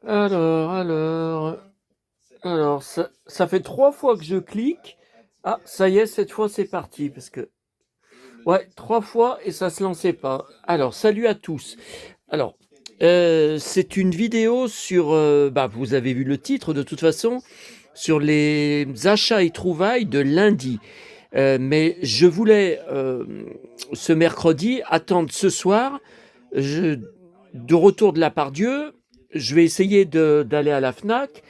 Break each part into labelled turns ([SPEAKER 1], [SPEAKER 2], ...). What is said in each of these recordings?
[SPEAKER 1] Alors, ça fait 3 fois que je clique. Ah, ça y est, cette fois c'est parti, parce que ouais, 3 fois et ça se lançait pas. Alors, salut à tous. Alors, c'est une vidéo sur, bah, vous avez vu le titre de toute façon, sur les achats et trouvailles de lundi. Mais je voulais ce mercredi attendre ce soir. Je, de retour de la part Dieu, je vais essayer d'aller à la Fnac.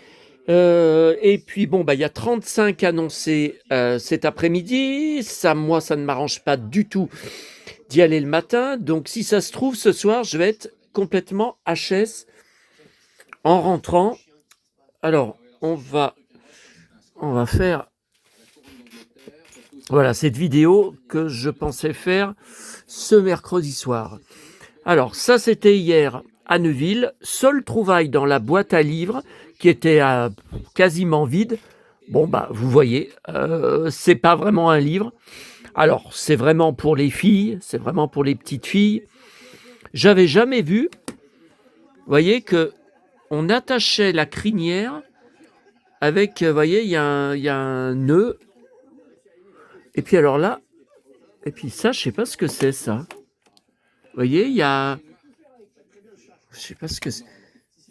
[SPEAKER 1] Et puis bon, bah il y a 35 annoncés cet après-midi. Ça, moi, ça ne m'arrange pas du tout d'y aller le matin. Donc si ça se trouve, ce soir, je vais être complètement HS en rentrant. Alors, on va faire voilà cette vidéo que je pensais faire ce mercredi soir. Alors, ça, c'était hier à Neuville. Seule trouvaille dans la boîte à livres qui était quasiment vide. Bon, bah, vous voyez, c'est pas vraiment un livre. Alors, c'est vraiment pour les filles, c'est vraiment pour les petites filles. J'avais jamais vu, vous voyez, que on attachait la crinière avec, vous voyez, il y a un nœud. Et puis alors là, et puis ça, je sais pas ce que c'est ça. Vous voyez, il y a, je sais pas ce que c'est.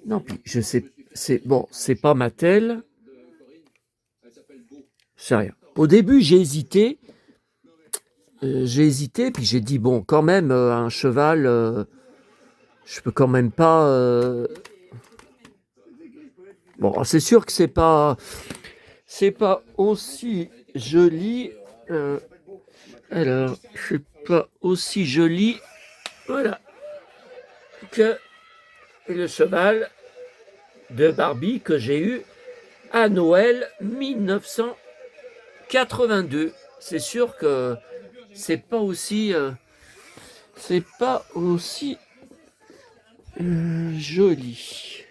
[SPEAKER 1] Non, puis je sais, c'est bon, c'est pas Mattel. Je sais rien. Au début, j'ai hésité, puis j'ai dit bon, quand même, un cheval, je peux quand même pas. Bon, c'est sûr que c'est pas aussi joli. euh, alors, c'est pas aussi joli, voilà, que le cheval de Barbie que j'ai eu à Noël 1982. C'est sûr que c'est pas aussi, joli.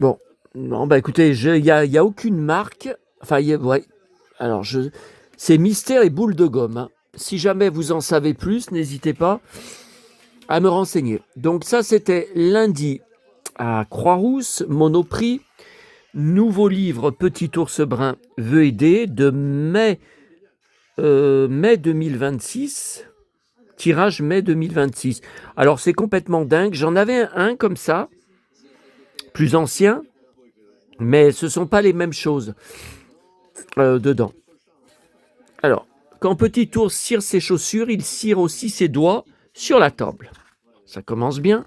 [SPEAKER 1] Bon, non, bah écoutez, il y a aucune marque. Enfin, ouais. Alors, c'est Mystère et Boule de Gomme, hein. Si jamais vous en savez plus, n'hésitez pas à me renseigner. Donc ça, c'était lundi à Croix-Rousse, Monoprix. Nouveau livre Petit ours brun veut aider de mai 2026. Tirage mai 2026. Alors c'est complètement dingue. J'en avais un comme ça, plus ancien, mais ce ne sont pas les mêmes choses dedans. Alors, quand Petit ours cire ses chaussures, il cire aussi ses doigts sur la table. Ça commence bien.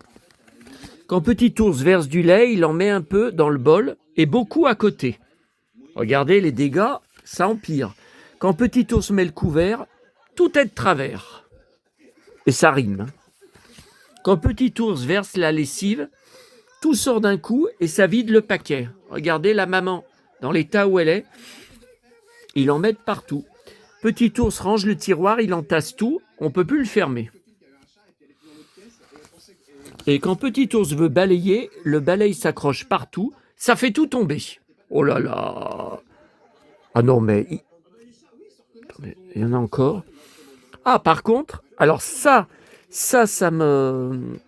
[SPEAKER 1] Quand Petit ours verse du lait, il en met un peu dans le bol et beaucoup à côté. Regardez les dégâts, ça empire. Quand Petit ours met le couvert, tout est de travers. Et ça rime. Quand Petit ours verse la lessive, tout sort d'un coup et ça vide le paquet. Regardez la maman, dans l'état où elle est, il en met partout. Petit ours range le tiroir, il entasse tout, on peut plus le fermer. Et quand Petit ours veut balayer, le balai s'accroche partout, ça fait tout tomber. Oh là là. Ah non, mais attendez, il y en a encore. Ah, par contre, alors ça me...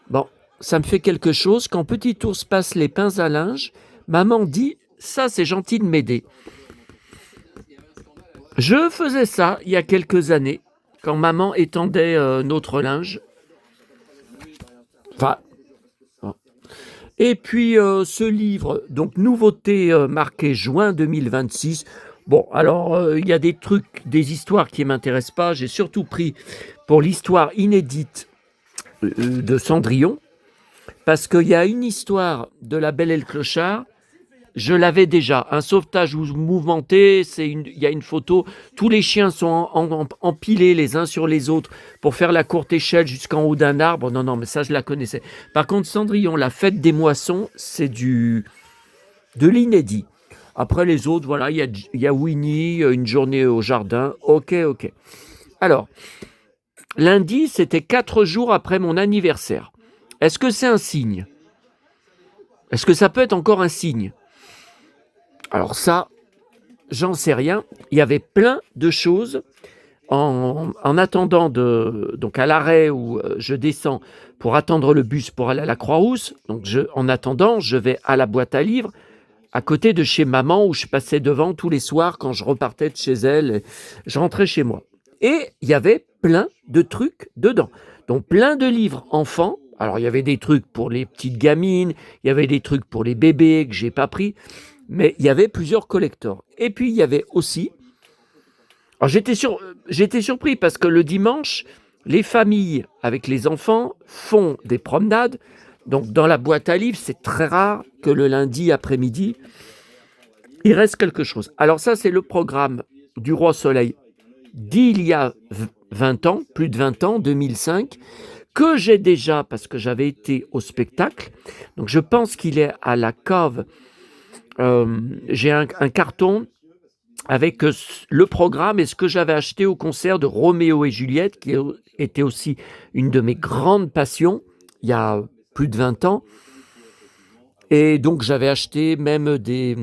[SPEAKER 1] Bon, ça me fait quelque chose. Quand Petit ours passe les pinces à linge, maman dit, ça c'est gentil de m'aider. Je faisais ça il y a quelques années, quand maman étendait notre linge. Enfin, bon. Et puis ce livre, donc nouveauté marquée juin 2026. Bon, alors il y a des trucs, des histoires qui ne m'intéressent pas. J'ai surtout pris pour l'histoire inédite de Cendrillon, parce qu'il y a une histoire de La Belle et le Clochard. Je l'avais déjà. Un sauvetage mouvementé, il y a une photo. Tous les chiens sont empilés les uns sur les autres pour faire la courte échelle jusqu'en haut d'un arbre. Non, non, mais ça, je la connaissais. Par contre, Cendrillon, la fête des moissons, c'est de l'inédit. Après les autres, voilà, il y a Winnie, une journée au jardin. Ok, ok. Alors, lundi, c'était 4 jours après mon anniversaire. Est-ce que c'est un signe? Est-ce que ça peut être encore un signe? Alors ça, j'en sais rien. Il y avait plein de choses en attendant donc à l'arrêt où je descends pour attendre le bus pour aller à la Croix-Rousse, donc en attendant, je vais à la boîte à livres, à côté de chez maman où je passais devant tous les soirs quand je repartais de chez elle, et je rentrais chez moi. Et il y avait plein de trucs dedans. Donc plein de livres enfants. Alors il y avait des trucs pour les petites gamines, il y avait des trucs pour les bébés que j'ai pas pris, mais il y avait plusieurs collectors. Et puis il y avait aussi. Alors j'étais surpris parce que le dimanche, les familles avec les enfants font des promenades. Donc dans la boîte à livres, c'est très rare que le lundi après-midi, il reste quelque chose. Alors ça, c'est le programme du Roi Soleil d'il y a 20 ans, plus de 20 ans, 2005, que j'ai déjà, parce que j'avais été au spectacle. Donc je pense qu'il est à la cave. J'ai un carton avec le programme et ce que j'avais acheté au concert de Roméo et Juliette, qui était aussi une de mes grandes passions, il y a plus de 20 ans. Et donc j'avais acheté même des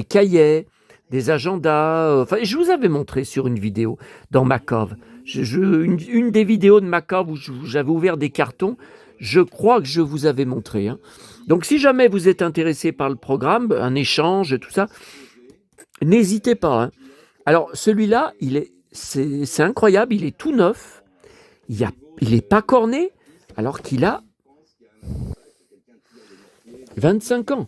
[SPEAKER 1] cahiers, des agendas, enfin je vous avais montré sur une vidéo dans ma cave. Une des vidéos de ma cave où j'avais ouvert des cartons, je crois que je vous avais montré. Hein. Donc si jamais vous êtes intéressé par le programme, un échange, tout ça, n'hésitez pas. Hein. Alors celui-là, c'est incroyable, il est tout neuf, il n'est pas corné, alors qu'il a 25 ans.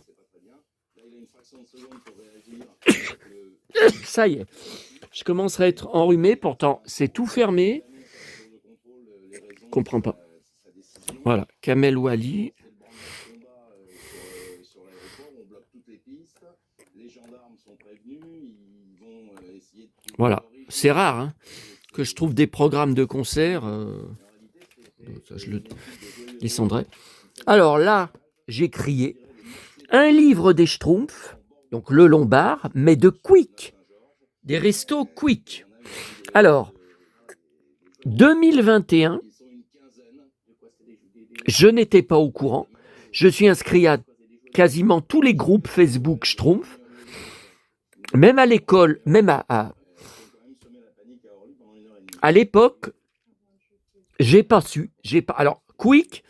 [SPEAKER 1] Ça y est, je commencerai à être enrhumé, pourtant c'est tout fermé. Je comprends pas. Voilà, Kamel Ouali. Voilà, c'est rare hein, que je trouve des programmes de concert. Ça, je le descendrai. Alors là, j'ai crié un livre des Schtroumpfs, donc le Lombard, mais de Quick, des restos Quick. Alors, 2021, je n'étais pas au courant. Je suis inscrit à quasiment tous les groupes Facebook Schtroumpfs, même à l'école, même à l'époque, j'ai pas su. Alors, Quick,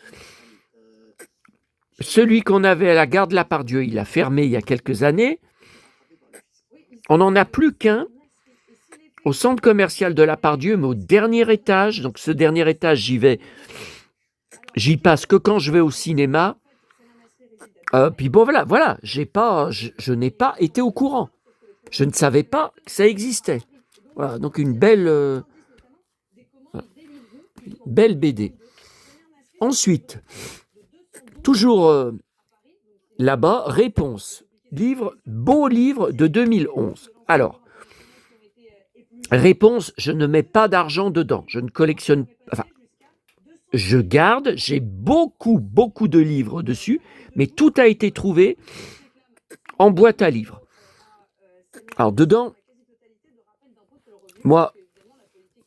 [SPEAKER 1] celui qu'on avait à la gare de la Pardieu, il a fermé il y a quelques années. On n'en a plus qu'un au centre commercial de la Pardieu, mais au dernier étage. Donc ce dernier étage, j'y passe que quand je vais au cinéma. Puis bon, voilà, je n'ai pas été au courant. Je ne savais pas que ça existait. Voilà, donc une belle BD. Ensuite, toujours là-bas, Réponse. Beau livre de 2011. Alors, Réponse, je ne mets pas d'argent dedans. Je ne collectionne... Enfin, je garde, j'ai beaucoup de livres dessus, mais tout a été trouvé en boîte à livres. Alors, dedans, moi,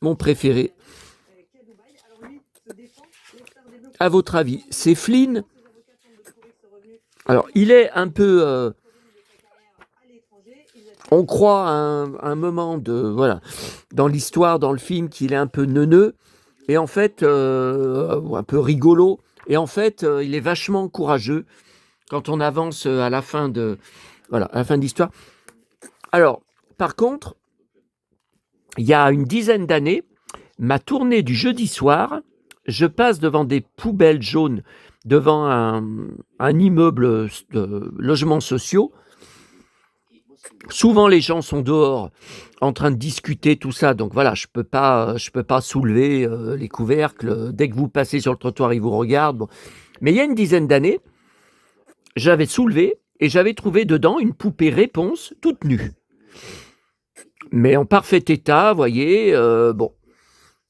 [SPEAKER 1] mon préféré, à votre avis, c'est Flynn. Alors, il est un peu... on croit à un moment dans l'histoire, dans le film, qu'il est un peu neuneux, et en fait, un peu rigolo, et en fait, il est vachement courageux quand on avance à la fin de l'histoire. Alors, par contre, il y a une dizaine d'années, ma tournée du jeudi soir, je passe devant des poubelles jaunes, devant un immeuble de logements sociaux. Souvent, les gens sont dehors en train de discuter, tout ça. Donc voilà, je peux pas soulever les couvercles. Dès que vous passez sur le trottoir, ils vous regardent. Bon. Mais il y a une dizaine d'années, j'avais soulevé et j'avais trouvé dedans une poupée Réponse toute nue. Mais en parfait état, vous voyez, bon.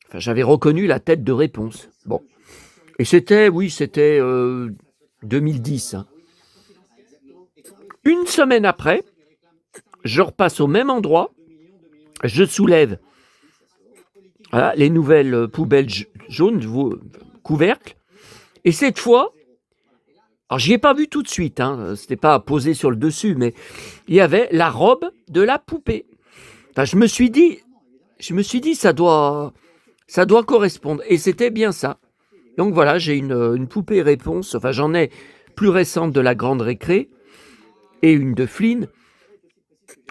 [SPEAKER 1] Enfin, j'avais reconnu la tête de Réponse. Bon. Et c'était 2010. Hein. Une semaine après, je repasse au même endroit, je soulève les nouvelles poubelles jaunes, couvercles, et cette fois, alors j'y ai pas vu tout de suite, hein, c'était pas posé sur le dessus, mais il y avait la robe de la poupée. Enfin, je me suis dit, je me suis dit, ça doit correspondre. Et c'était bien ça. Donc voilà, j'ai une poupée réponse. Enfin, j'en ai plus récente de la Grande Récré et une de Flynn.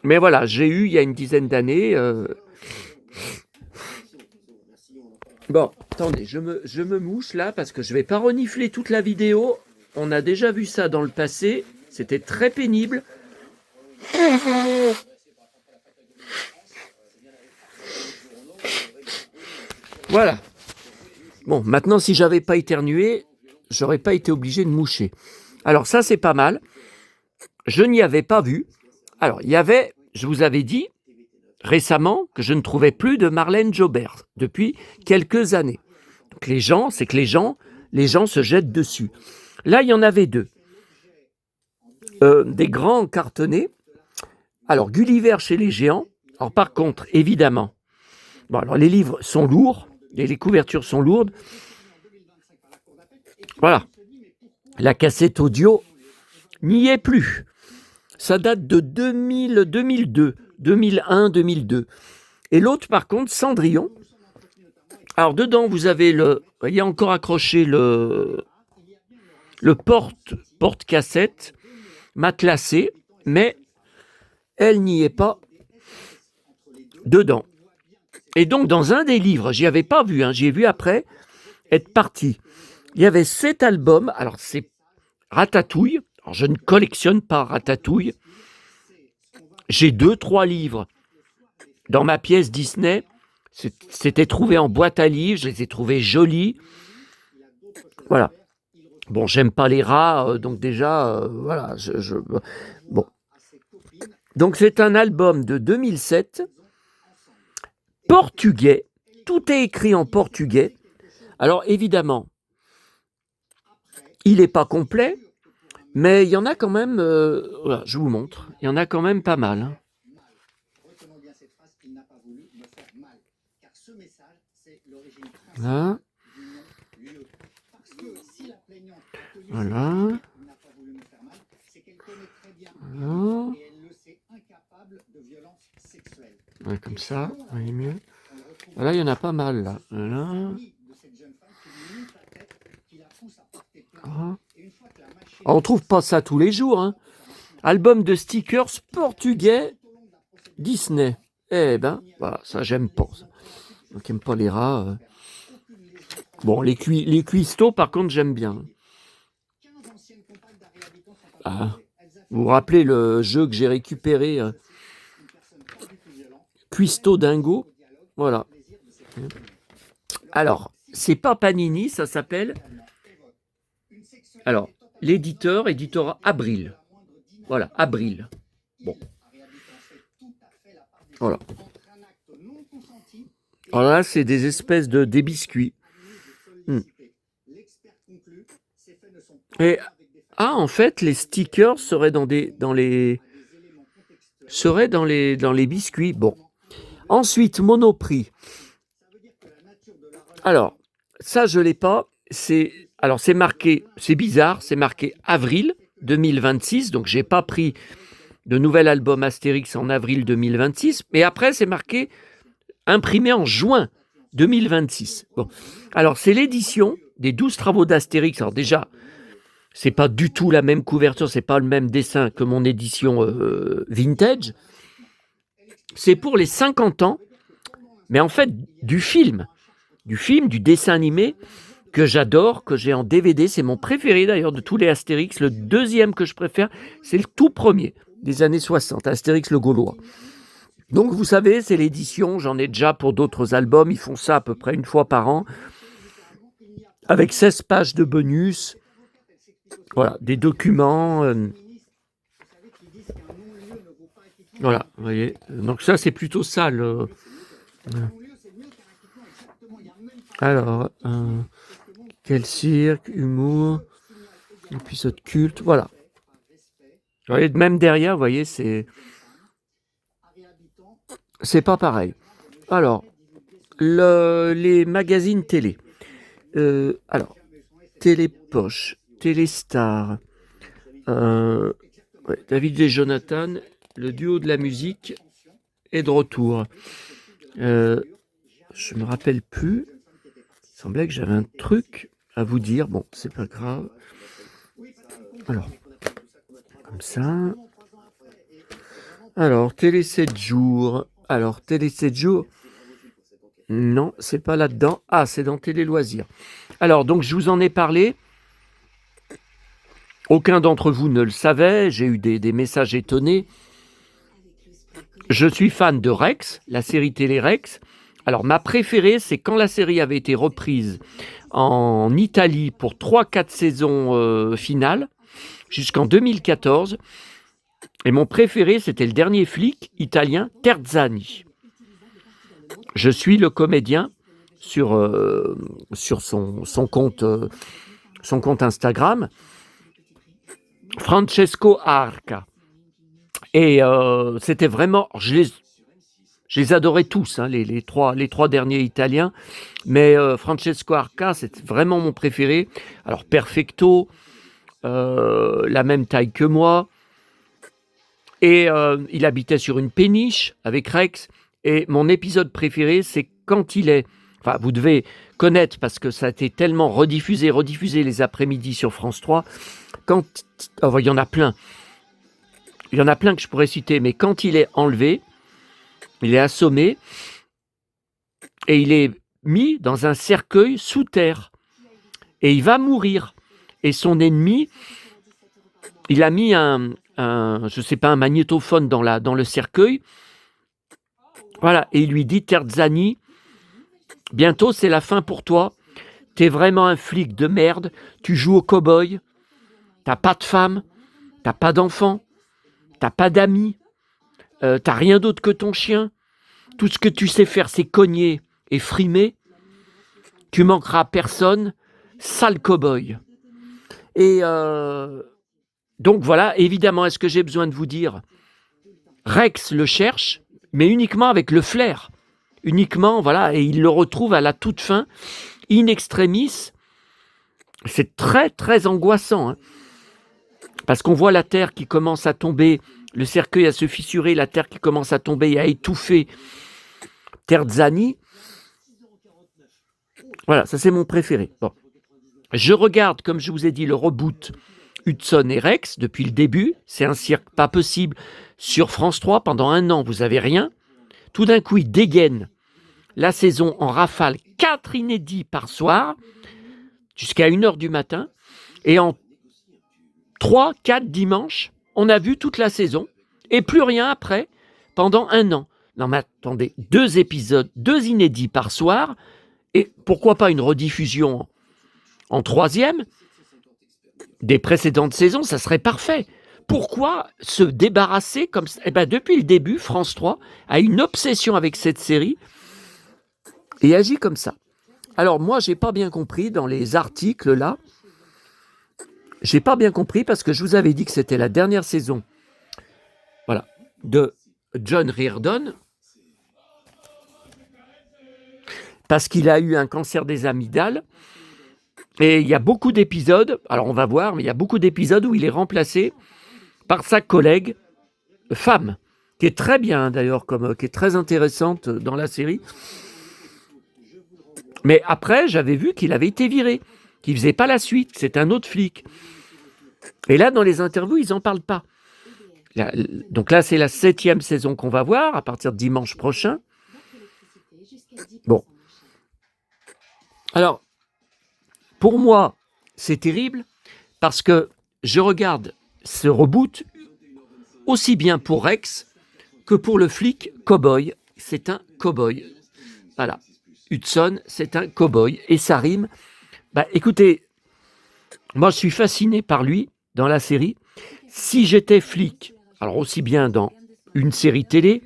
[SPEAKER 1] Mais voilà, j'ai eu il y a une dizaine d'années. Bon, attendez, je me mouche là parce que je vais pas renifler toute la vidéo. On a déjà vu ça dans le passé. C'était très pénible. Voilà. Bon, maintenant, si j'avais pas éternué, j'aurais pas été obligé de moucher. Alors ça, c'est pas mal. Je n'y avais pas vu. Alors, il y avait, je vous avais dit récemment que je ne trouvais plus de Marlène Jobert depuis quelques années. Donc les gens se jettent dessus. Là, il y en avait deux. Des grands cartonnés. Alors, Gulliver chez les géants. Alors par contre, évidemment, bon, alors les livres sont lourds, et les couvertures sont lourdes. Voilà. La cassette audio n'y est plus. Ça date de 2000, 2002, 2001, 2002. Et l'autre, par contre, Cendrillon. Alors dedans, vous avez il y a encore accroché le porte-cassette matelassé, mais elle n'y est pas dedans. Et donc, dans un des livres, j'y avais pas vu, j'y ai vu après être parti. Il y avait 7 albums. Alors, c'est Ratatouille. Alors, je ne collectionne pas Ratatouille. J'ai 2-3 livres dans ma pièce Disney. C'était trouvé en boîte à livres. Je les ai trouvés jolis. Voilà. Bon, j'aime pas les rats, donc déjà, voilà. Bon. Donc, c'est un album de 2007. Portugais. Tout est écrit en portugais. Alors, évidemment, il n'est pas complet, mais il y en a quand même, voilà, je vous montre, il y en a quand même pas mal. Là. Voilà. Voilà. Ouais, comme ça, vous voyez mieux. Voilà, il y en a pas mal là. Voilà. Ah. On trouve pas ça tous les jours. Album de stickers portugais Disney. Eh ben, voilà, ça j'aime pas. Ça. Donc j'aime pas les rats. Bon, les cuistots, par contre, j'aime bien. Ah. Vous vous rappelez le jeu que j'ai récupéré Cuisto Dingo. Voilà. Alors, c'est pas Panini, ça s'appelle. Alors, l'éditeur Abril. Voilà, Abril. Bon. Voilà. Alors là, c'est des espèces des biscuits. Et en fait, les stickers seraient dans les biscuits. Bon. Ensuite, Monoprix. Alors, ça, je l'ai pas. C'est marqué, c'est bizarre, c'est marqué avril 2026. Donc, j'ai pas pris de nouvel album Astérix en avril 2026. Mais après, c'est marqué imprimé en juin 2026. Bon. Alors, c'est l'édition des 12 travaux d'Astérix. Alors déjà, c'est pas du tout la même couverture, c'est pas le même dessin que mon édition vintage. C'est pour les 50 ans, mais en fait, du film, du dessin animé que j'adore, que j'ai en DVD. C'est mon préféré d'ailleurs de tous les Astérix. Le deuxième que je préfère, c'est le tout premier des années 60, Astérix le Gaulois. Donc vous savez, c'est l'édition, j'en ai déjà pour d'autres albums, ils font ça à peu près une fois par an, avec 16 pages de bonus, voilà, des documents. Voilà, vous voyez. Donc ça, c'est plutôt ça. Alors, quel cirque, humour, épisode culte, voilà. Vous voyez, même derrière, vous voyez, c'est pas pareil. Alors, les magazines télé. Alors, Télépoche, Téléstar, David et Jonathan, le duo de la musique est de retour. Je me rappelle plus. Il semblait que j'avais un truc à vous dire. Bon, c'est pas grave. Alors, comme ça. Alors, Télé 7 jours. Alors, Télé 7 jours. Non, c'est pas là-dedans. Ah, c'est dans Télé Loisirs. Alors, donc, je vous en ai parlé. Aucun d'entre vous ne le savait. J'ai eu des messages étonnés. Je suis fan de Rex, la série télé Rex. Alors, ma préférée, c'est quand la série avait été reprise en Italie pour 3-4 saisons finales, jusqu'en 2014. Et mon préféré, c'était le dernier flic italien, Terzani. Je suis le comédien sur son compte Instagram, Francesco Arca. Et c'était vraiment... Je les adorais tous, hein, les trois derniers italiens. Mais Francesco Arca, c'est vraiment mon préféré. Alors, Perfecto, la même taille que moi. Et il habitait sur une péniche avec Rex. Et mon épisode préféré, c'est quand il est... Enfin, vous devez connaître, parce que ça a été tellement rediffusé les après-midi sur France 3. Quand... Oh, il y en a plein. Il y en a plein que je pourrais citer. Mais quand il est enlevé, il est assommé, et il est mis dans un cercueil sous terre. Et il va mourir. Et son ennemi, il a mis je sais pas, un magnétophone dans le cercueil. Voilà, et il lui dit, Terzani, bientôt c'est la fin pour toi. T'es vraiment un flic de merde. Tu joues au cow-boy. T'as pas de femme. T'as pas d'enfant. T'as pas d'amis. T'as rien d'autre que ton chien. Tout ce que tu sais faire, c'est cogner et frimer. Tu manqueras à personne. Sale cow-boy. Et donc voilà, évidemment, est-ce que j'ai besoin de vous dire, Rex le cherche, mais uniquement avec le flair. Uniquement, voilà, et il le retrouve à la toute fin, in extremis. C'est très, très angoissant, hein, parce qu'on voit la terre qui commence à tomber, le cercueil à se fissurer, la terre qui commence à tomber et à étouffer Terzani. Voilà, ça c'est mon préféré. Bon. Je regarde, comme je vous ai dit, le reboot Hudson et Rex depuis le début. C'est un cirque pas possible. Sur France 3, pendant 1 an, vous n'avez rien. Tout d'un coup, ils dégainent la saison en rafale, 4 inédits par soir, jusqu'à 1h du matin. Et en 3-4 dimanches, on a vu toute la saison. Et plus rien après, pendant 1 an. Non mais attendez, 2 épisodes, 2 inédits par soir. Et pourquoi pas une rediffusion en 3e des précédentes saisons, ça serait parfait. Pourquoi se débarrasser comme ça? Depuis le début, France 3 a une obsession avec cette série et agit comme ça. Alors moi, j'ai pas bien compris dans les articles là. J'ai pas bien compris parce que je vous avais dit que c'était la dernière saison, voilà, de John Reardon, parce qu'il a eu un cancer des amygdales. Et il y a beaucoup d'épisodes, alors on va voir, mais il y a beaucoup d'épisodes où il est remplacé par sa collègue femme, qui est très bien d'ailleurs, qui est très intéressante dans la série. Mais après, j'avais vu qu'il avait été viré, qu'il ne faisait pas la suite, que c'est un autre flic. Et là, dans les interviews, ils n'en parlent pas. Donc là, c'est la 7e saison qu'on va voir, à partir de dimanche prochain. Bon. Alors, pour moi, c'est terrible, parce que je regarde ce reboot aussi bien pour Rex que pour le flic cow-boy. C'est un cow-boy. Voilà. Hudson, c'est un cow-boy. Et ça rime. Écoutez, moi, je suis fasciné par lui dans la série. Si j'étais flic, alors aussi bien dans une série télé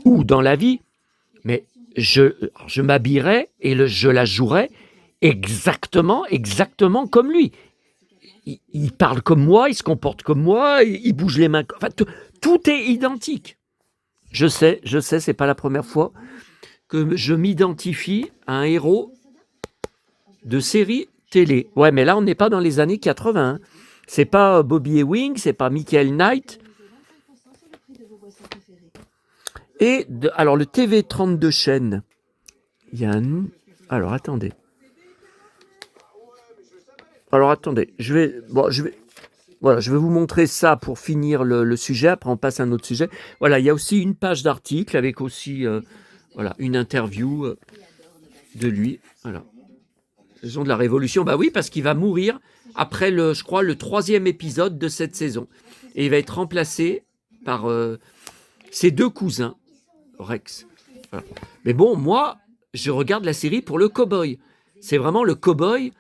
[SPEAKER 1] ou dans la vie, mais je m'habillerais et je la jouerais exactement comme lui. Il parle comme moi, il se comporte comme moi, il bouge les mains. Enfin, tout est identique. Je sais, c'est pas la première fois que je m'identifie à un héros de série télé. Ouais, mais là, on n'est pas dans les années 80. Hein. C'est pas Bobby Ewing, c'est pas Michael Knight. Alors, le TV32 chaîne, il y a un... Alors, attendez. Je vais vous montrer ça pour finir le sujet. Après, on passe à un autre sujet. Voilà, il y a aussi une page d'article avec aussi une interview de lui. Voilà. Saison de la Révolution. Bah oui, parce qu'il va mourir après je crois, le 3e épisode de cette saison. Et il va être remplacé par ses 2 cousins, Rex. Voilà. Mais bon, moi, je regarde la série pour le cow-boy. C'est vraiment le cow-boy.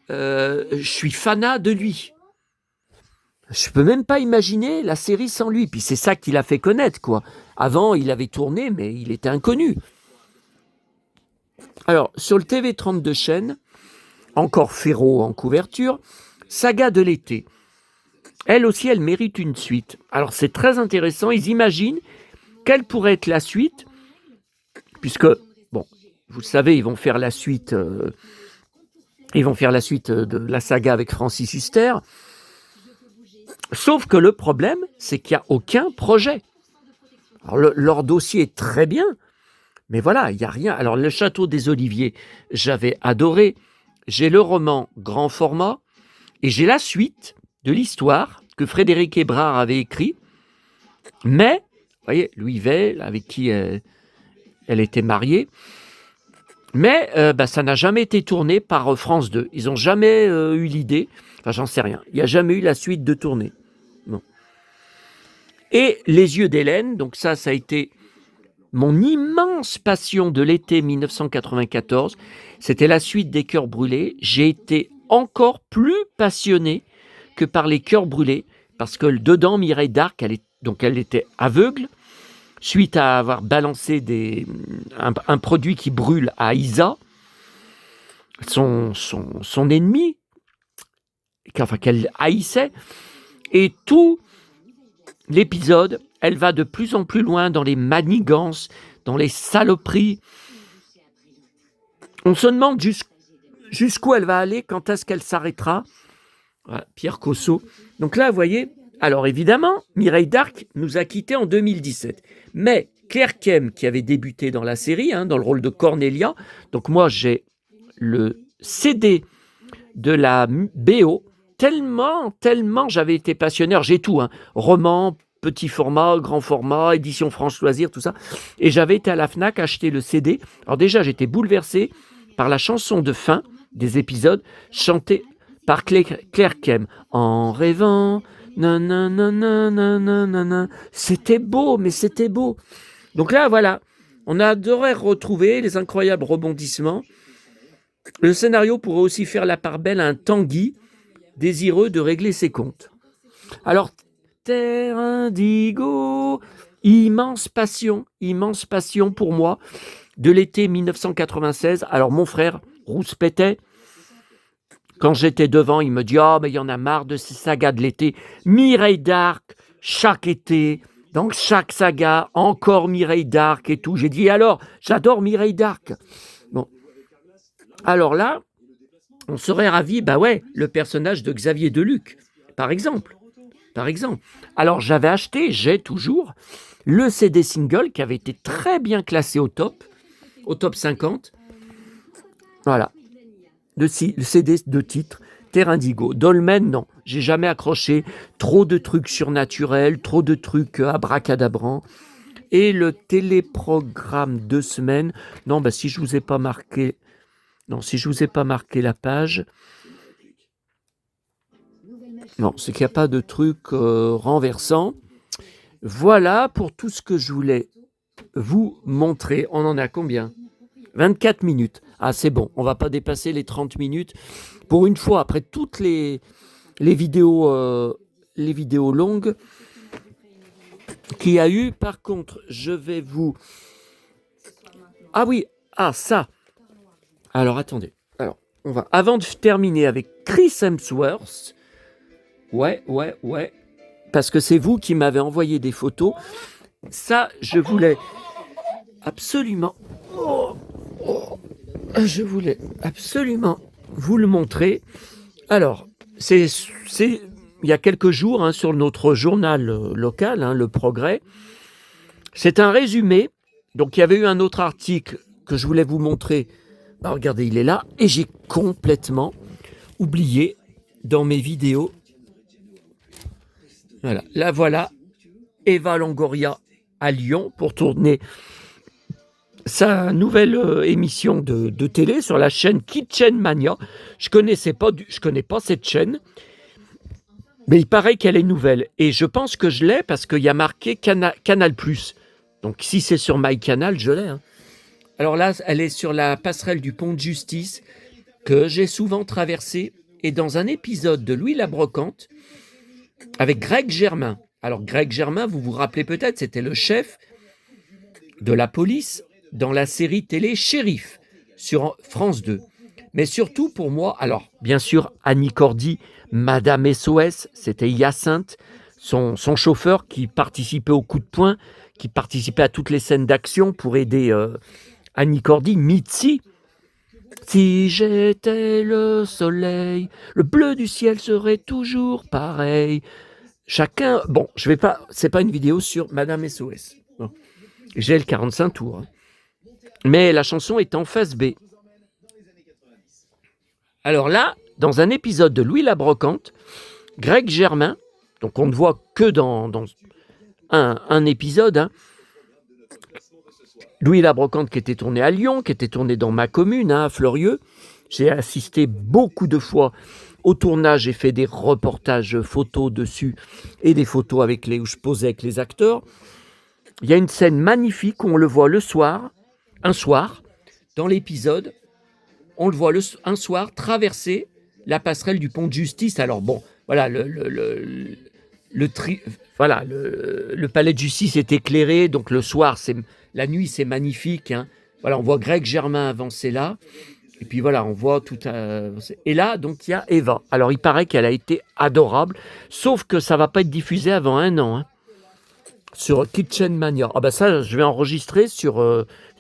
[SPEAKER 1] Je suis fanat de lui. Je peux même pas imaginer la série sans lui. Puis c'est ça qui l'a fait connaître, quoi. Avant, il avait tourné, mais il était inconnu. Alors, sur le TV32 chaîne, encore Ferro en couverture, Saga de l'été. Elle aussi, elle mérite une suite. Alors, c'est très intéressant. Ils imaginent quelle pourrait être la suite, puisque, bon, vous le savez, ils vont faire la suite de la saga avec Francis Huster. Sauf que le problème, c'est qu'il n'y a aucun projet. Alors, leur dossier est très bien, mais voilà, il n'y a rien. Alors, le Château des Oliviers, j'avais adoré. J'ai le roman grand format et j'ai la suite de l'histoire que Frédéric Hébrard avait écrit. Mais, vous voyez, Louis Veil, avec qui elle était mariée, mais ça n'a jamais été tourné par France 2. Ils n'ont jamais eu l'idée, enfin j'en sais rien, il n'y a jamais eu la suite de tournée. Non. Et Les yeux d'Hélène, donc ça a été mon immense passion de l'été 1994, c'était la suite des Cœurs brûlés. J'ai été encore plus passionné que par les Cœurs brûlés, parce que dedans, Mireille d'Arc, elle était aveugle, suite à avoir balancé un produit qui brûle à Isa, son ennemi, qu'elle haïssait, et tout l'épisode, elle va de plus en plus loin dans les manigances, dans les saloperies. On se demande jusqu'où elle va aller, quand est-ce qu'elle s'arrêtera. Voilà, Pierre Cosso. Donc là, vous voyez, alors évidemment, Mireille d'Arc nous a quittés en 2017. Mais Claire Kem, qui avait débuté dans la série, dans le rôle de Cornelia, donc moi j'ai le CD de la BO, tellement j'avais été passionné, j'ai tout, roman, petit format, grand format, édition France Loisirs, tout ça, et j'avais été à la FNAC acheter le CD. Alors déjà, j'étais bouleversé par la chanson de fin des épisodes, chantée par Claire Kem, en rêvant, nanana, c'était beau, mais c'était beau. Donc là, voilà, on adorait retrouver les incroyables rebondissements. Le scénario pourrait aussi faire la part belle à un Tanguy, désireux de régler ses comptes. Alors, Terre Indigo, immense passion pour moi, de l'été 1996. Alors, mon frère rouspétait. Quand j'étais devant, il me dit « Oh, mais il y en a marre de ces sagas de l'été. Mireille d'Arc, chaque été, donc chaque saga, encore Mireille d'Arc et tout. » J'ai dit « Alors, j'adore Mireille d'Arc. » Bon. Alors là, on serait ravis, le personnage de Xavier Deluc, par exemple. Alors, j'ai toujours, le CD single qui avait été très bien classé au top 50. Voilà. Le CD de titre, Terre Indigo. Dolmen, non, j'ai jamais accroché. Trop de trucs surnaturels, trop de trucs abracadabrants. Et le téléprogramme 2 semaines, non, si je vous ai pas marqué la page, non, c'est qu'il n'y a pas de truc renversant. Voilà pour tout ce que je voulais vous montrer. On en a combien ? 24 minutes. Ah, c'est bon, on va pas dépasser les 30 minutes. Pour une fois, après toutes les vidéos longues qu'il y a eu. Par contre, je vais vous... Ah oui, ça. Alors, attendez. Alors, on va... Avant de terminer avec Chris Hemsworth, ouais, parce que c'est vous qui m'avez envoyé des photos. Ça, je voulais absolument... Je voulais absolument vous le montrer. Alors, c'est il y a quelques jours sur notre journal local, Le Progrès. C'est un résumé Donc il y avait eu un autre article que je voulais vous montrer. Bah, regardez, il est là. Et j'ai complètement oublié dans mes vidéos. Voilà, là voilà, Eva Longoria à Lyon pour tourner sa nouvelle émission de télé sur la chaîne Kitchen Mania. Je connais pas cette chaîne, mais il paraît qu'elle est nouvelle. Et je pense que je l'ai parce qu'il y a marqué Canal+. Donc si c'est sur MyCanal, je l'ai. Hein. Alors là, elle est sur la passerelle du pont de Justice que j'ai souvent traversée. Et dans un épisode de Louis la Brocante, avec Greg Germain. Alors Greg Germain, vous vous rappelez peut-être, c'était le chef de la police dans la série télé Shérif sur France 2. Mais surtout pour moi, alors bien sûr Annie Cordy, Madame SOS, c'était Hyacinthe, son chauffeur qui participait au coup de poing, qui participait à toutes les scènes d'action pour aider Annie Cordy, Mitzi. Si j'étais le soleil, le bleu du ciel serait toujours pareil. Chacun, bon, je vais pas, c'est pas une vidéo sur Madame SOS. Bon. J'ai le 45 tours. Hein. Mais la chanson est en face B. Alors là, dans un épisode de Louis la Brocante, Greg Germain, donc on ne voit que dans un épisode, hein, Louis la Brocante qui était tourné à Lyon, qui était tourné dans ma commune, hein, à Fleurieux. J'ai assisté beaucoup de fois au tournage, j'ai fait des reportages photos dessus et des photos où je posais avec les acteurs. Il y a une scène magnifique où on le voit un soir, dans l'épisode, on le voit un soir traverser la passerelle du pont de Justice. Alors bon, voilà, le palais de justice est éclairé, donc le soir, la nuit, c'est magnifique. Hein. Voilà, on voit Greg Germain avancer là. Et puis voilà, on voit tout. Et là, donc, il y a Eva. Alors, il paraît qu'elle a été adorable, sauf que ça ne va pas être diffusé avant 1 an. Hein, sur Kitchen Mania. Ah ben ça, je vais enregistrer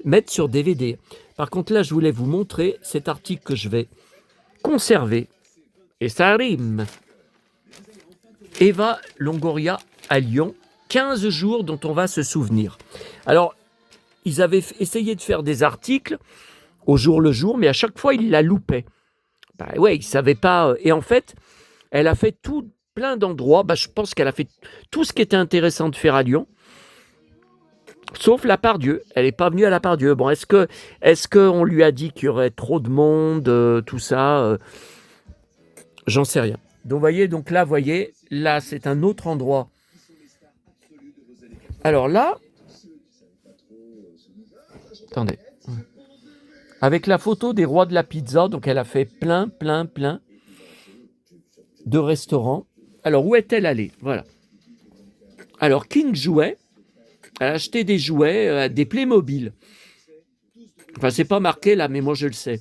[SPEAKER 1] mettre sur DVD. Par contre, là, je voulais vous montrer cet article que je vais conserver. Et ça rime. Eva Longoria à Lyon, 15 jours dont on va se souvenir. Alors, ils avaient essayé de faire des articles au jour le jour, mais à chaque fois, ils la loupaient. Ben ouais, ils ne savaient pas. Et en fait, elle a fait plein d'endroits. Ben, je pense qu'elle a fait tout ce qui était intéressant de faire à Lyon. Sauf la Pardieu. Elle n'est pas venue à la Pardieu. Bon, est-ce qu'on lui a dit qu'il y aurait trop de monde, tout ça j'en sais rien. Donc, vous voyez, là, c'est un autre endroit. Alors là, attendez. Avec la photo des rois de la pizza, donc elle a fait plein de restaurants. Alors, où est-elle allée? Voilà. Alors, King Jouet, elle a acheté des jouets, des Playmobil. Enfin, c'est pas marqué là, mais moi je le sais.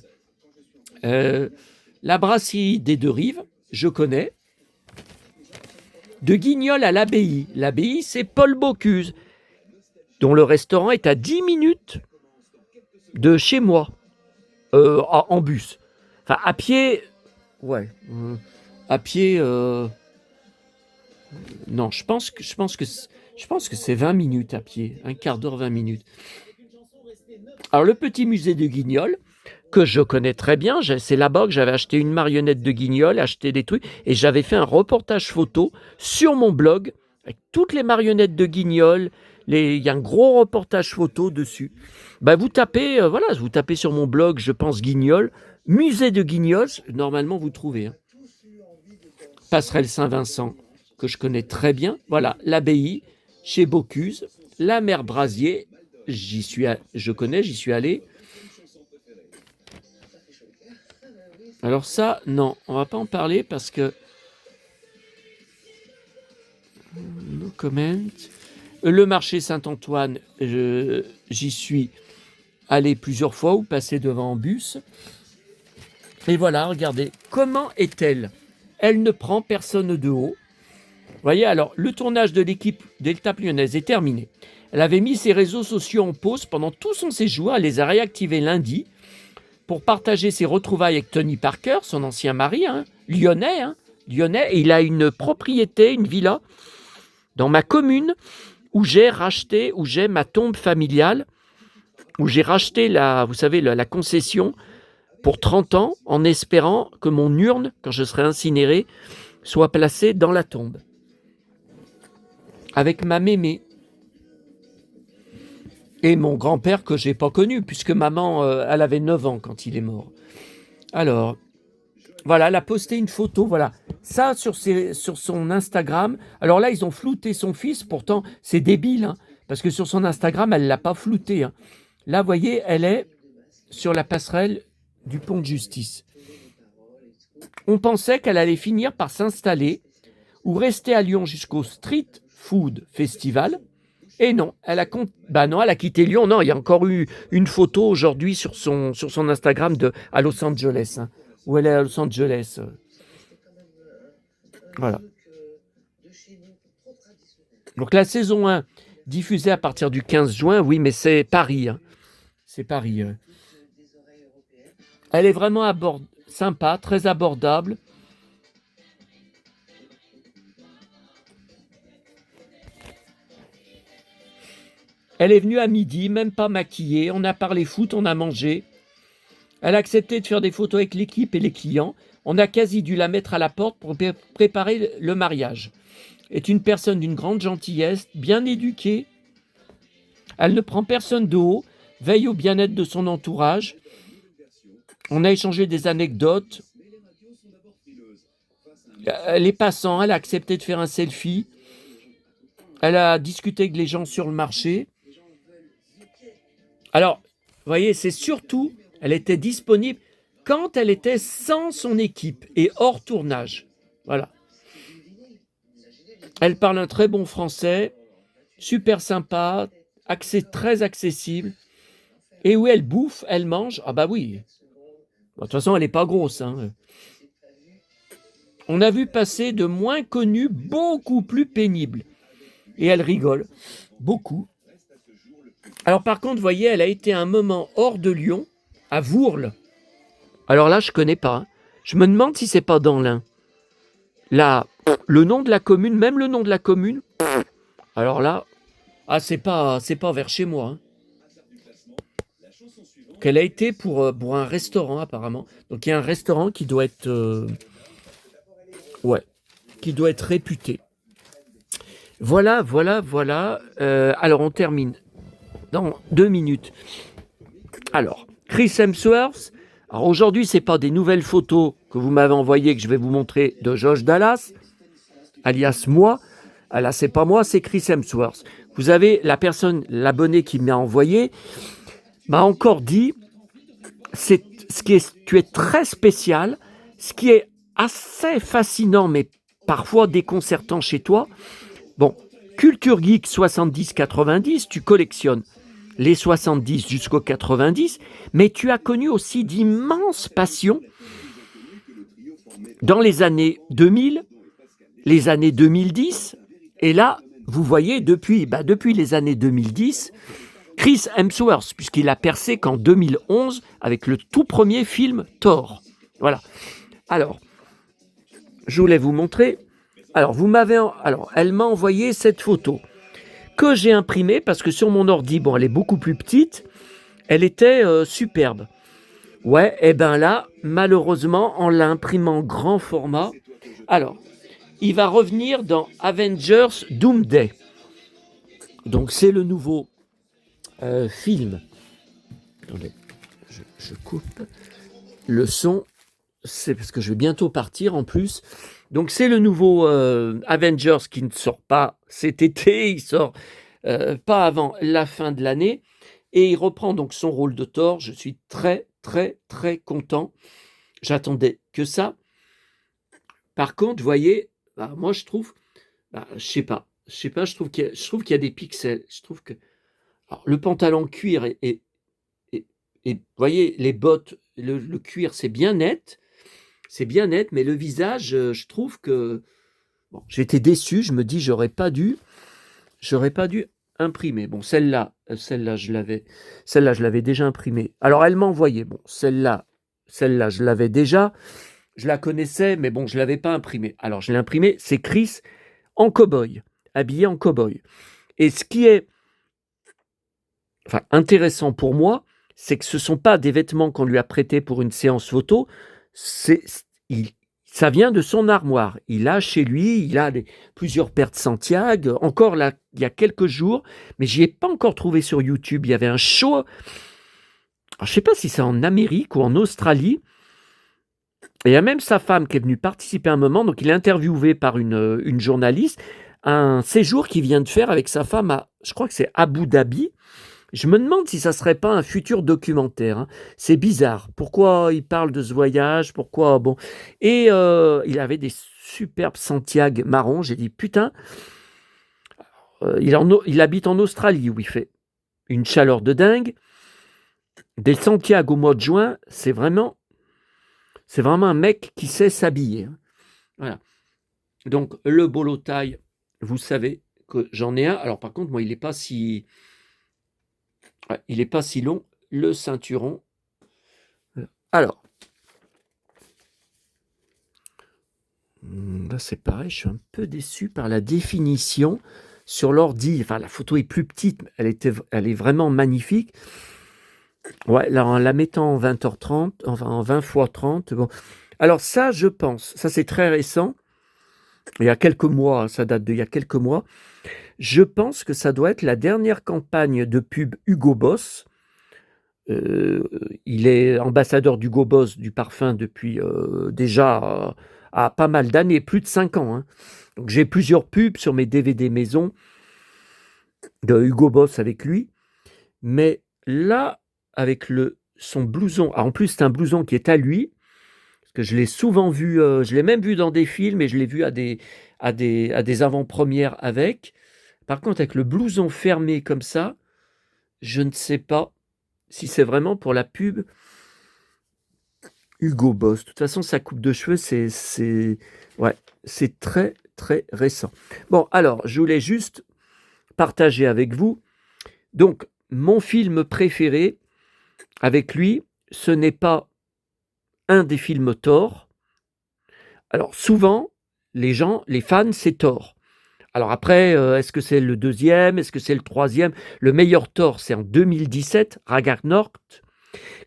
[SPEAKER 1] La brasserie des Deux Rives, je connais. De Guignol à l'Abbaye. L'Abbaye, c'est Paul Bocuse, dont le restaurant est à 10 minutes de chez moi, en bus. Enfin, à pied, ouais. À pied, non, je pense que c'est 20 minutes à pied, un quart d'heure, 20 minutes. Alors, le petit musée de Guignol, que je connais très bien, c'est là-bas que j'avais acheté une marionnette de Guignol, acheté des trucs, et j'avais fait un reportage photo sur mon blog, avec toutes les marionnettes de Guignol, il y a un gros reportage photo dessus. Ben, vous tapez sur mon blog, je pense Guignol, musée de Guignol, normalement vous trouvez. Hein. Passerelle Saint-Vincent, que je connais très bien, voilà, l'Abbaye, chez Bocuse, la mer Brasier, j'y suis allé. Alors ça, non, on va pas en parler parce que... No comment. Le marché Saint-Antoine, j'y suis allé plusieurs fois ou passé devant en bus. Et voilà, regardez, comment est-elle? Elle ne prend personne de haut. Vous voyez, alors, le tournage de l'équipe d'Étape lyonnaise est terminé. Elle avait mis ses réseaux sociaux en pause pendant tout son séjour. Elle les a réactivés lundi pour partager ses retrouvailles avec Tony Parker, son ancien mari, hein, lyonnais. Et il a une propriété, une villa, dans ma commune, où j'ai ma tombe familiale. où j'ai racheté vous savez, la concession pour 30 ans en espérant que mon urne, quand je serai incinéré, soit placée dans la tombe. Avec ma mémé. Et mon grand-père que j'ai pas connu, puisque maman, elle avait 9 ans quand il est mort. Alors, voilà, elle a posté une photo, voilà. Ça, sur son Instagram. Alors là, ils ont flouté son fils, pourtant, c'est débile, hein, parce que sur son Instagram, elle l'a pas flouté. Hein. Là, vous voyez, elle est sur la passerelle du pont de Justice. On pensait qu'elle allait finir par s'installer ou rester à Lyon jusqu'au Street Food Festival. Et non, elle a quitté Lyon. Non, il y a encore eu une photo aujourd'hui sur son Instagram à Los Angeles, hein, où elle est à Los Angeles. Voilà. Donc la saison 1, diffusée à partir du 15 juin, oui, mais c'est Paris. Hein. C'est Paris. Elle est vraiment sympa, très abordable. Elle est venue à midi, même pas maquillée. On a parlé foot, on a mangé. Elle a accepté de faire des photos avec l'équipe et les clients. On a quasi dû la mettre à la porte pour préparer le mariage. Est une personne d'une grande gentillesse, bien éduquée. Elle ne prend personne de haut, veille au bien-être de son entourage. On a échangé des anecdotes. Les passants, elle a accepté de faire un selfie. Elle a discuté avec les gens sur le marché. Alors, vous voyez, c'est surtout, elle était disponible quand elle était sans son équipe et hors tournage. Voilà. Elle parle un très bon français, super sympa, très accessible. Et où elle bouffe, elle mange. Ah bah oui. De toute façon, elle n'est pas grosse. Hein. On a vu passer de moins connus, beaucoup plus pénibles. Et elle rigole. Beaucoup. Alors par contre, vous voyez, elle a été un moment hors de Lyon, à Vourles. Alors là, je ne connais pas. Hein. Je me demande si c'est pas dans l'Ain. Là, le nom de la commune, même le nom de la commune. Alors là, c'est pas vers chez moi. Hein. Qu'elle a été pour un restaurant apparemment. Donc il y a un restaurant qui doit être, qui doit être réputé. Voilà. Alors on termine dans 2 minutes. Alors, Chris Hemsworth. Alors aujourd'hui, c'est pas des nouvelles photos que vous m'avez envoyées que je vais vous montrer de Josh Dallas, alias moi. Là, c'est pas moi, c'est Chris Hemsworth. Vous avez l'abonné qui m'a envoyé, m'a encore dit, tu es très spécial, ce qui est assez fascinant, mais parfois déconcertant chez toi. Bon, Culture Geek 70-90, tu collectionnes les 70 jusqu'aux 90, mais tu as connu aussi d'immenses passions dans les années 2000, les années 2010, et là, vous voyez, depuis les années 2010, Chris Hemsworth, puisqu'il a percé qu'en 2011 avec le tout premier film Thor. Voilà. Alors, je voulais vous montrer. Alors, elle m'a envoyé cette photo que j'ai imprimée parce que sur mon ordi, bon, elle est beaucoup plus petite, elle était superbe. Ouais, et ben là, malheureusement, en l'imprimant grand format. Alors, il va revenir dans Avengers Doomsday. Donc, c'est le nouveau film. Attendez, je coupe le son. C'est parce que je vais bientôt partir en plus. Donc, c'est le nouveau Avengers qui ne sort pas cet été. Il sort pas avant la fin de l'année. Et il reprend donc son rôle de Thor. Je suis très, très, très content. J'attendais que ça. Par contre, vous voyez, moi je trouve, je sais pas, je trouve qu'il y a des pixels. Je trouve que alors, le pantalon cuir et vous voyez, les bottes, le cuir, c'est bien net, mais le visage, je trouve que bon, j'étais déçu. Je me dis, j'aurais pas dû imprimer. Bon, celle-là, je l'avais déjà imprimée. Alors, elle m'a envoyé. Bon, celle-là, je l'avais déjà. Je la connaissais, mais bon, je ne l'avais pas imprimée. Alors, je l'ai imprimée. C'est Chris en cow-boy, habillé en cow-boy. Et ce qui est enfin intéressant pour moi, c'est que ce sont pas des vêtements qu'on lui a prêtés pour une séance photo, c'est il ça vient de son armoire. Il a chez lui, il a plusieurs paires de Santiago, encore là, il y a quelques jours, mais j'y ai pas encore trouvé sur YouTube. Il y avait un show, alors je sais pas si c'est en Amérique ou en Australie, et il y a même sa femme qui est venue participer à un moment, donc il est interviewé par une journaliste, un séjour qu'il vient de faire avec sa femme à, je crois que c'est Abu Dhabi. Je me demande si ça serait pas un futur documentaire, hein. C'est bizarre. Pourquoi il parle de ce voyage? Pourquoi bon? Et il avait des superbes Santiago marrons. J'ai dit: «Putain, il habite en Australie où il fait une chaleur de dingue. Des Santiago au mois de juin, c'est vraiment un mec qui sait s'habiller», hein. Voilà. Donc le bolo taille, vous savez que j'en ai un. Alors par contre, moi, il est pas si ouais, il est pas si long, le ceinturon. Alors, là, c'est pareil, je suis un peu déçu par la définition sur l'ordi. Enfin, la photo est plus petite, mais elle est vraiment magnifique. Ouais, là, en la mettant en 20h30, enfin en 20 x 30, bon. Alors ça, je pense, ça c'est très récent, il y a quelques mois, ça date d'il y a quelques mois. Je pense que ça doit être la dernière campagne de pub Hugo Boss. Il est ambassadeur d'Hugo Boss du parfum depuis déjà pas mal d'années, plus de 5 ans, hein. Donc j'ai plusieurs pubs sur mes DVD maison de Hugo Boss avec lui. Mais là, avec son blouson, en plus c'est un blouson qui est à lui, parce que je l'ai souvent vu, je l'ai même vu dans des films et je l'ai vu à des avant-premières avec. Par contre, avec le blouson fermé comme ça, je ne sais pas si c'est vraiment pour la pub Hugo Boss. De toute façon, sa coupe de cheveux, ouais, c'est très, très récent. Bon, alors, je voulais juste partager avec vous. Donc, mon film préféré avec lui, ce n'est pas un des films Thor. Alors, souvent, les fans, c'est Thor. Alors après, est-ce que c'est le deuxième? Est-ce que c'est le troisième? Le meilleur Thor, c'est en 2017, Ragnarok,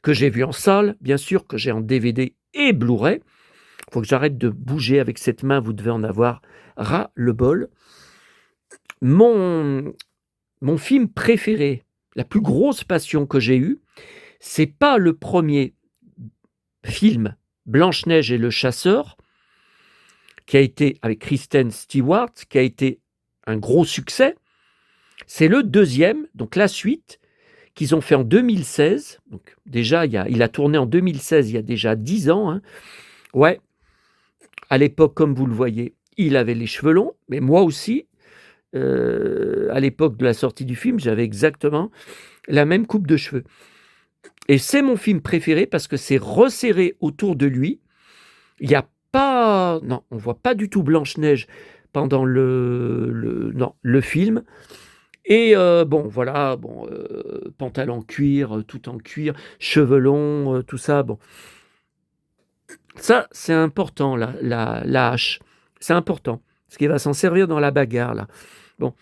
[SPEAKER 1] que j'ai vu en salle, bien sûr, que j'ai en DVD et Blu-ray. Il faut que j'arrête de bouger avec cette main, vous devez en avoir ras le bol. Mon film préféré, la plus grosse passion que j'ai eue, c'est pas le premier film Blanche-Neige et le chasseur, qui a été avec Kristen Stewart, qui a été un gros succès. C'est le deuxième, donc la suite, qu'ils ont fait en 2016. Donc déjà, il a tourné en 2016, il y a déjà 10 ans, hein. Ouais, à l'époque, comme vous le voyez, il avait les cheveux longs, mais moi aussi, à l'époque de la sortie du film, j'avais exactement la même coupe de cheveux. Et c'est mon film préféré parce que c'est resserré autour de lui. Il n'y a pas... Non, on ne voit pas du tout Blanche-Neige pendant non, le film. Et bon, voilà, bon, pantalon cuir, tout en cuir, cheveux longs, tout ça, bon. Ça, c'est important, la hache. C'est important, parce qu'il va s'en servir dans la bagarre, là. Bon.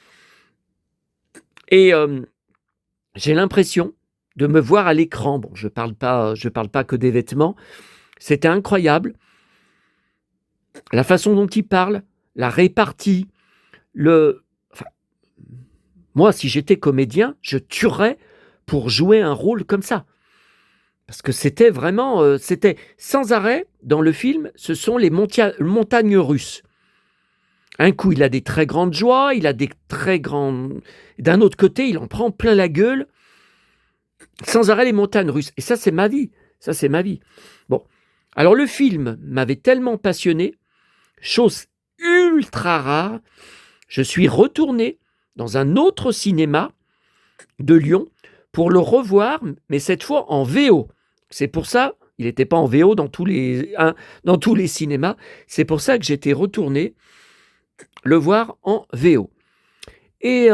[SPEAKER 1] Et j'ai l'impression de me voir à l'écran. Bon, je parle pas que des vêtements. C'était incroyable. La façon dont il parle, la répartie, enfin, moi, si j'étais comédien, je tuerais pour jouer un rôle comme ça. Parce que c'était vraiment, c'était sans arrêt, dans le film, ce sont les montagnes russes. Un coup, il a des très grandes joies, il a des très grands... D'un autre côté, il en prend plein la gueule. Sans arrêt, les montagnes russes. Et ça, c'est ma vie. Ça, c'est ma vie. Bon. Alors, le film m'avait tellement passionné, chose ultra rare, je suis retourné dans un autre cinéma de Lyon pour le revoir, mais cette fois en VO. C'est pour ça, il n'était pas en VO dans tous les cinémas, c'est pour ça que j'étais retourné le voir en VO. Et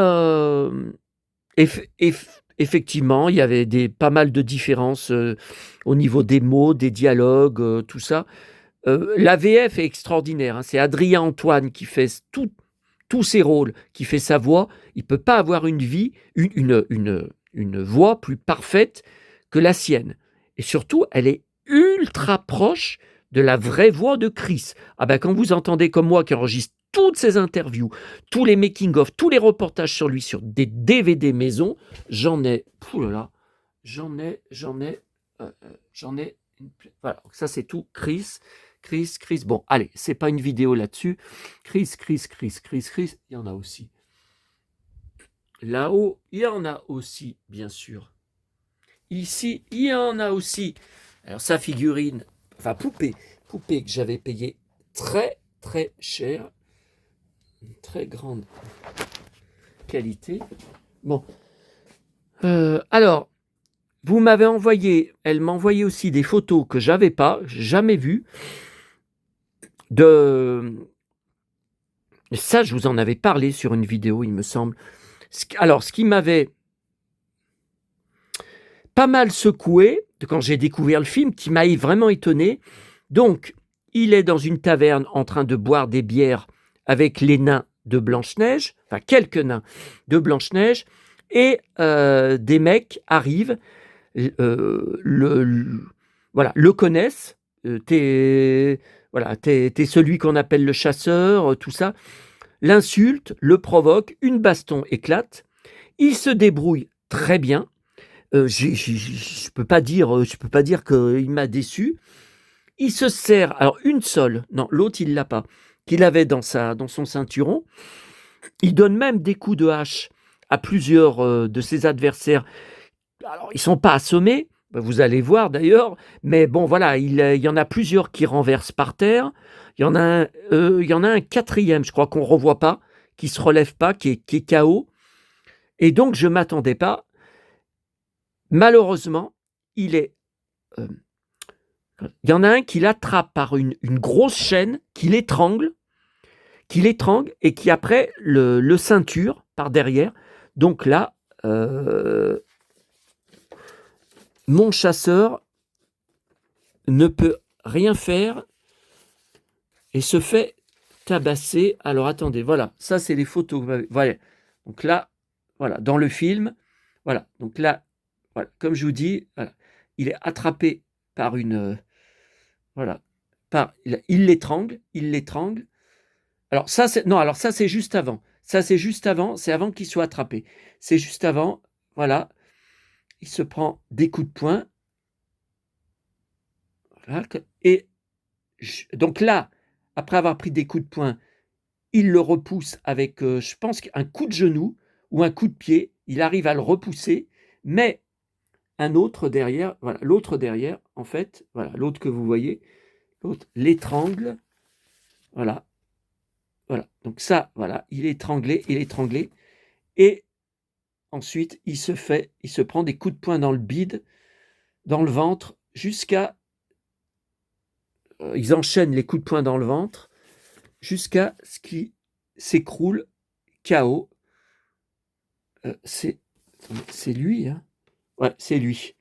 [SPEAKER 1] effectivement, il y avait pas mal de différences au niveau des mots, des dialogues, tout ça. La VF est extraordinaire, hein. C'est Adrien Antoine qui fait tous ses rôles, qui fait sa voix. Il ne peut pas avoir une vie, une voix plus parfaite que la sienne. Et surtout, elle est ultra proche de la vraie voix de Chris. Ah ben, quand vous entendez comme moi qui enregistre toutes ces interviews, tous les making-of, tous les reportages sur lui, sur des DVD maison, j'en ai, j'en ai, voilà, ça c'est tout, Chris, bon, allez, c'est pas une vidéo là-dessus, Chris, il y en a aussi. Là-haut, il y en a aussi, bien sûr. Ici, il y en a aussi. Alors, sa figurine, enfin, poupée que j'avais payée très, très cher. Une très grande qualité. Bon. Alors, vous m'avez envoyé, elle m'a envoyé aussi des photos que j'avais pas, jamais vues. Ça, je vous en avais parlé sur une vidéo, il me semble. Alors, ce qui m'avait pas mal secoué quand j'ai découvert le film, qui m'a vraiment étonné. Donc, il est dans une taverne en train de boire des bières avec les nains de Blanche-Neige, enfin quelques nains de Blanche-Neige, et des mecs arrivent, le connaissent, t'es celui qu'on appelle le chasseur, tout ça, l'insulte, le provoque, une baston éclate, il se débrouille très bien. Je peux pas dire qu'il m'a déçu. Il se sert, alors une seule, non, l'autre il l'a pas, qu'il avait dans son ceinturon. Il donne même des coups de hache à plusieurs de ses adversaires. Alors ils sont pas assommés, vous allez voir d'ailleurs, mais bon voilà, il y en a plusieurs qui renversent par terre. Il y en a un quatrième, je crois qu'on revoit pas, qui se relève pas, qui est KO. Et donc je m'attendais pas. Malheureusement, il y en a un qui l'attrape par une grosse chaîne, qui l'étrangle, et qui après le ceinture par derrière. Donc là, mon chasseur ne peut rien faire et se fait tabasser. Alors attendez, voilà, ça c'est les photos. Voilà. Donc là, voilà, dans le film, voilà. Donc là, voilà, comme je vous dis, voilà, il est attrapé par une, voilà, il l'étrangle. Alors ça, c'est juste avant. C'est avant qu'il soit attrapé. C'est juste avant, voilà. Il se prend des coups de poing. Voilà, et donc là, après avoir pris des coups de poing, il le repousse avec, je pense, un coup de genou ou un coup de pied. Il arrive à le repousser, mais un autre derrière, voilà, l'autre derrière, en fait, voilà, l'autre que vous voyez, l'autre l'étrangle, voilà. Voilà, donc ça, voilà, il est étranglé, et ensuite il se prend des coups de poing dans le bide, dans le ventre, jusqu'à, ils enchaînent les coups de poing dans le ventre, jusqu'à ce qu'il s'écroule, KO. C'est lui, hein. Ouais, c'est lui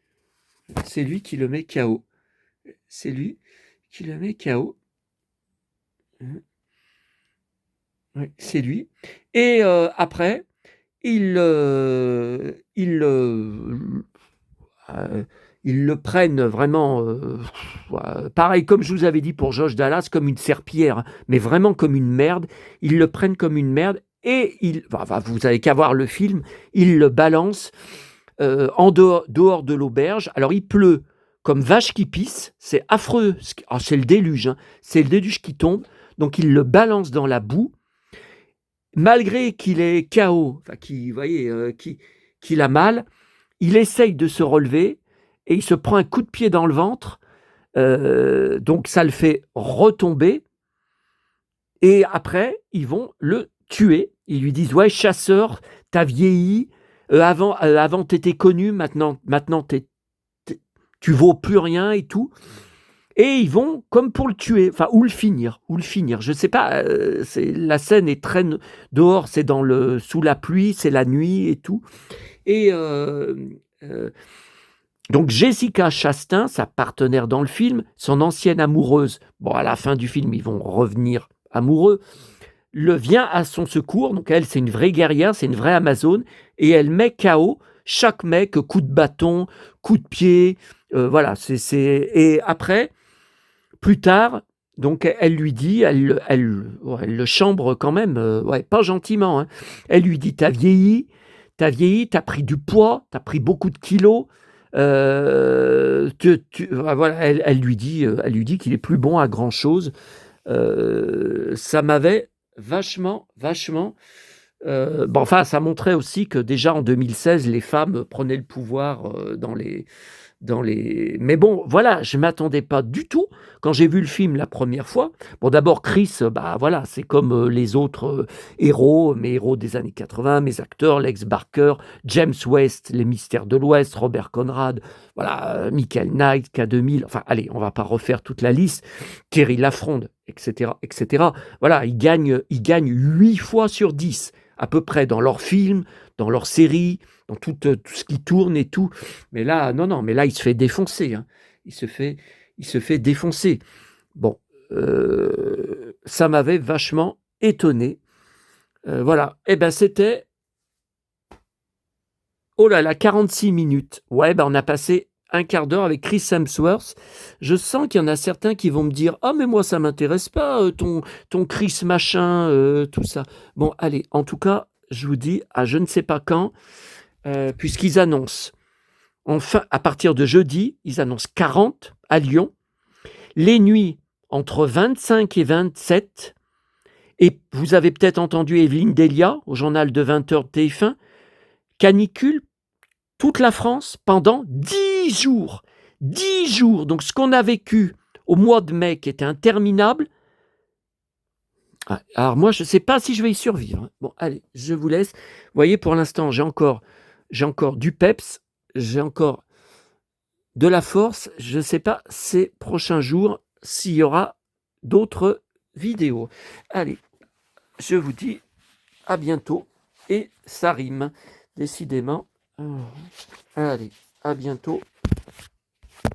[SPEAKER 1] qui le met KO. C'est lui qui le met KO. Oui, c'est lui. Et après, ils le prennent vraiment, pareil comme je vous avais dit pour Josh Dallas, comme une serpillière, mais vraiment comme une merde. Ils le prennent comme une merde et vous n'avez qu'à voir le film, ils le balancent en dehors de l'auberge. Alors il pleut comme vache qui pisse, c'est affreux, c'est le déluge, hein. C'est le déluge qui tombe, donc ils le balancent dans la boue. Malgré qu'il est KO, vous voyez, qu'il a mal, il essaye de se relever et il se prend un coup de pied dans le ventre, donc ça le fait retomber, et après ils vont le tuer. Ils lui disent: ouais, chasseur, t'as vieilli, avant t'étais connu, maintenant tu vaux plus rien et tout. Et ils vont comme pour le tuer, ou le finir, je sais pas. La scène est très dehors, c'est sous la pluie, c'est la nuit et tout. Et donc Jessica Chastain, sa partenaire dans le film, son ancienne amoureuse, bon, à la fin du film ils vont revenir amoureux, vient à son secours. Donc elle, c'est une vraie guerrière, c'est une vraie Amazone, et elle met KO chaque mec, coup de bâton, coup de pied, voilà, et après, plus tard, donc elle lui dit, ouais, elle le chambre quand même, ouais, pas gentiment, hein. Elle lui dit: t'as vieilli, t'as pris du poids, t'as pris beaucoup de kilos, voilà, elle lui dit qu'il est plus bon à grand-chose. Ça m'avait vachement, bon, enfin, ça montrait aussi que déjà en 2016, les femmes prenaient le pouvoir, mais bon, voilà, je m'attendais pas du tout quand j'ai vu le film la première fois. Bon, d'abord Chris, bah, voilà, c'est comme, les autres, héros, mes héros des années 80, mes acteurs, Lex Barker, James West, Les Mystères de l'Ouest, Robert Conrad, voilà, Michael Knight, K2000, enfin, allez, on va pas refaire toute la liste, Thierry Lafronde, et cetera, et cetera. Voilà, ils gagnent 8 fois sur 10 à peu près dans leurs films, dans leurs séries, dans tout ce qui tourne et tout. Mais là, non, mais là, il se fait défoncer, hein. Il se fait défoncer. Bon, ça m'avait vachement étonné. Voilà. Eh ben, c'était, oh là là, 46 minutes. Ouais, ben, on a passé un quart d'heure avec Chris Hemsworth. Je sens qu'il y en a certains qui vont me dire: ah, mais moi, ça m'intéresse pas, ton Chris machin, tout ça. Bon, allez, en tout cas, je vous dis, à je ne sais pas quand, puisqu'ils annoncent, enfin, à partir de jeudi, ils annoncent 40 à Lyon, les nuits entre 25 et 27, et vous avez peut-être entendu Evelyne Delia au journal de 20h de TF1, canicule toute la France pendant 10 jours. 10 jours. Donc ce qu'on a vécu au mois de mai qui était interminable, alors moi je ne sais pas si je vais y survivre. Bon, allez, je vous laisse. Vous voyez, pour l'instant, j'ai encore du peps, j'ai encore de la force. Je ne sais pas ces prochains jours s'il y aura d'autres vidéos. Allez, je vous dis à bientôt, et ça rime, décidément. Allez, à bientôt.